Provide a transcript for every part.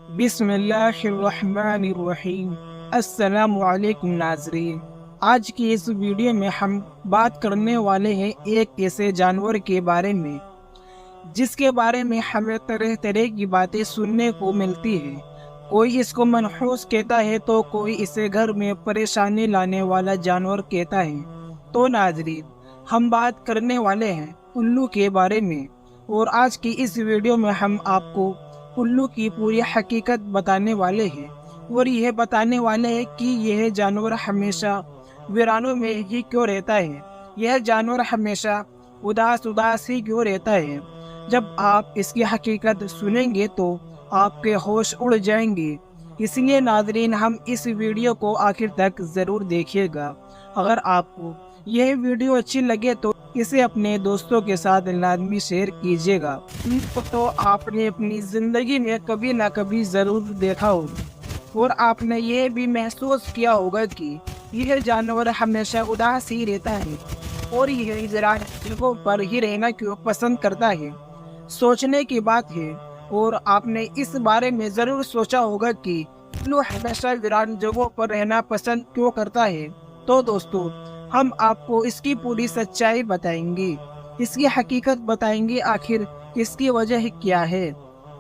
بسم اللہ الرحمن الرحیم۔ السلام علیکم ناظرین، آج کی اس ویڈیو میں ہم بات کرنے والے ہیں ایک ایسے جانور کے بارے میں جس کے بارے میں ہمیں طرح طرح کی باتیں سننے کو ملتی ہیں۔ کوئی اس کو منحوس کہتا ہے تو کوئی اسے گھر میں پریشانی لانے والا جانور کہتا ہے۔ تو ناظرین، ہم بات کرنے والے ہیں الو کے بارے میں، اور آج کی اس ویڈیو میں ہم آپ کو الو کی پوری حقیقت بتانے والے ہیں، اور یہ بتانے والے ہیں کہ یہ جانور ہمیشہ ویرانوں میں ہی کیوں رہتا ہے، یہ جانور ہمیشہ اداس ہی کیوں رہتا ہے۔ جب آپ اس کی حقیقت سنیں گے تو آپ کے ہوش اڑ جائیں گے، اس لیے ناظرین ہم اس ویڈیو کو آخر تک ضرور دیکھیے گا۔ اگر آپ کو یہ ویڈیو اچھی لگے تو اسے اپنے دوستوں کے ساتھ لازمی شیئر کیجیے گا۔ ان کو تو آپ نے اپنی زندگی میں کبھی نہ کبھی ضرور دیکھا ہوگا، اور آپ نے یہ بھی محسوس کیا ہوگا کہ یہ جانور ہمیشہ اداس ہی رہتا ہے، اور یہ جگہوں پر ہی رہنا کیوں پسند کرتا ہے۔ سوچنے کی بات ہے، اور آپ نے اس بارے میں ضرور سوچا ہوگا کہ الو ہمیشہ ویران جگہوں پر رہنا پسند کیوں کرتا ہے۔ تو دوستو، ہم آپ کو اس کی پوری سچائی بتائیں گے، اس کی حقیقت بتائیں گے، آخر اس کی وجہ کیا ہے،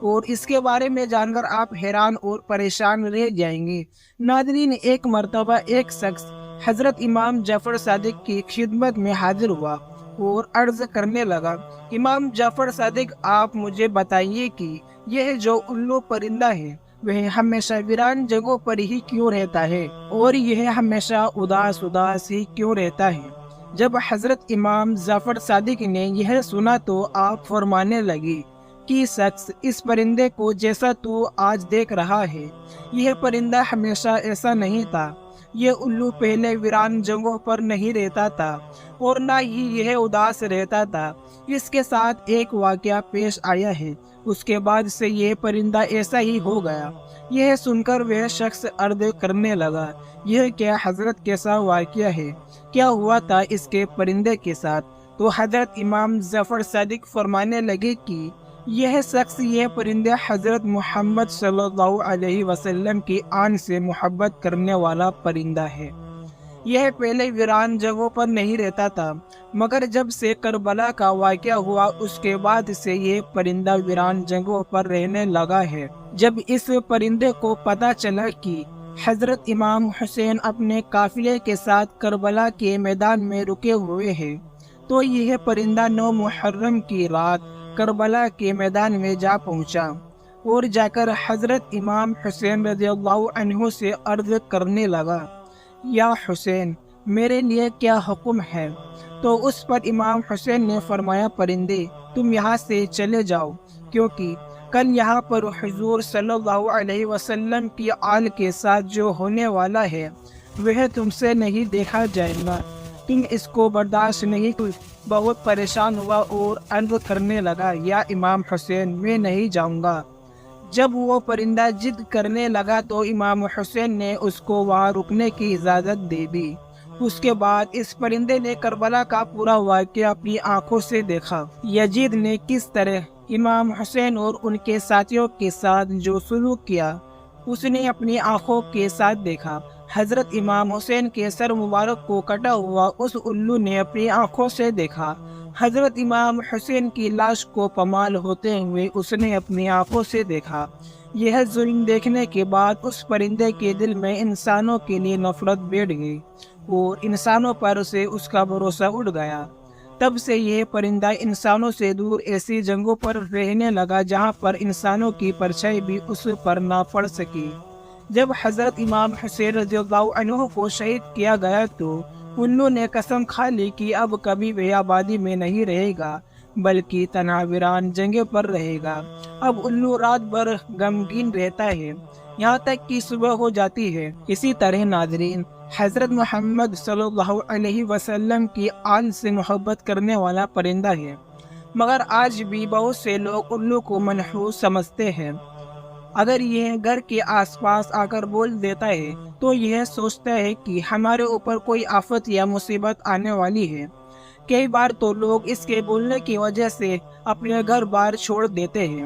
اور اس کے بارے میں جان کر آپ حیران اور پریشان رہ جائیں گے۔ ناظرین، ایک مرتبہ ایک شخص حضرت امام جعفر صادق کی خدمت میں حاضر ہوا اور عرض کرنے لگا، امام جعفر صادق، آپ مجھے بتائیے کہ یہ جو الو پرندہ ہے وہ ہمیشہ ویران جگہوں پر ہی کیوں رہتا ہے، اور یہ ہمیشہ اداس ہی کیوں رہتا ہے۔ جب حضرت امام جعفر صادق نے یہ سنا تو آپ فرمانے لگے کہ شخص، اس پرندے کو جیسا تو آج دیکھ رہا ہے، یہ پرندہ ہمیشہ ایسا نہیں تھا۔ یہ الو پہلے ویران جگہوں پر نہیں رہتا تھا، اور نہ ہی یہ اداس رہتا تھا۔ اس کے ساتھ ایک واقعہ پیش آیا ہے، اس کے بعد سے یہ پرندہ ایسا ہی ہو گیا۔ یہ سن کر وہ شخص عرض کرنے لگا، یہ کیا حضرت کیسا واقعہ ہے، کیا ہوا تھا اس کے پرندے کے ساتھ؟ تو حضرت امام جعفر صادق فرمانے لگے کہ یہ شخص، یہ پرندے حضرت محمد صلی اللہ علیہ وسلم کی آن سے محبت کرنے والا پرندہ ہے۔ یہ پہلے ویران جگہوں پر نہیں رہتا تھا، مگر جب سے کربلا کا واقعہ ہوا اس کے بعد سے یہ پرندہ ویران جگہوں پر رہنے لگا ہے۔ جب اس پرندے کو پتہ چلا کہ حضرت امام حسین اپنے قافلے کے ساتھ کربلا کے میدان میں رکے ہوئے ہیں، تو یہ پرندہ 9 محرم کی رات کربلا کے میدان میں جا پہنچا، اور جا کر حضرت امام حسین رضی اللہ عنہ سے عرض کرنے لگا، یا حسین، میرے لیے کیا حکم ہے؟ تو اس پر امام حسین نے فرمایا، پرندے، تم یہاں سے چلے جاؤ، کیونکہ کل یہاں پر حضور صلی اللہ علیہ وسلم کی آل کے ساتھ جو ہونے والا ہے وہ تم سے نہیں دیکھا جائے گا، تم اس کو برداشت نہیں۔ بہت پریشان ہوا اور عرض کرنے لگا، یا امام حسین، میں نہیں جاؤں گا۔ جب وہ پرندہ ضد کرنے لگا تو امام حسین نے اس کو وہاں رکنے کی اجازت دے دی۔ اس کے بعد اس پرندے نے کربلا کا پورا واقعہ اپنی آنکھوں سے دیکھا، یزید نے کس طرح امام حسین اور ان کے ساتھیوں کے ساتھ جو سلوک کیا اس نے اپنی آنکھوں کے ساتھ دیکھا۔ حضرت امام حسین کے سر مبارک کو کٹا ہوا اس الو نے اپنی آنکھوں سے دیکھا۔ حضرت امام حسین کی لاش کو پامال ہوتے ہوئے اس نے اپنی آنکھوں سے دیکھا۔ یہ ظلم دیکھنے کے بعد اس پرندے کے دل میں انسانوں کے لیے نفرت بیٹھ گئی، اور انسانوں پر سے اس کا بھروسہ اٹھ گیا۔ تب سے یہ پرندہ انسانوں سے دور ایسی جگہوں پر رہنے لگا جہاں پر انسانوں کی پرچھائی بھی اس پر نہ پڑ سکی۔ جب حضرت امام حسین رضی اللہ عنہ کو شہید کیا گیا تو الو نے قسم کھا لی کہ اب کبھی وہ آبادی میں نہیں رہے گا، بلکہ تنہا ویران جگہ پر رہے گا۔ اب الو رات بھر غمگین رہتا ہے، یہاں تک کہ صبح ہو جاتی ہے۔ اسی طرح ناظرین، حضرت محمد صلی اللہ علیہ وسلم کی آن سے محبت کرنے والا پرندہ ہے، مگر آج بھی بہت سے لوگ الو کو منحوس سمجھتے ہیں۔ اگر یہ گھر کے آس پاس آ کر بول دیتا ہے تو یہ سوچتا ہے کہ ہمارے اوپر کوئی آفت یا مصیبت آنے والی ہے۔ کئی بار تو لوگ اس کے بولنے کی وجہ سے اپنے گھر بار چھوڑ دیتے ہیں،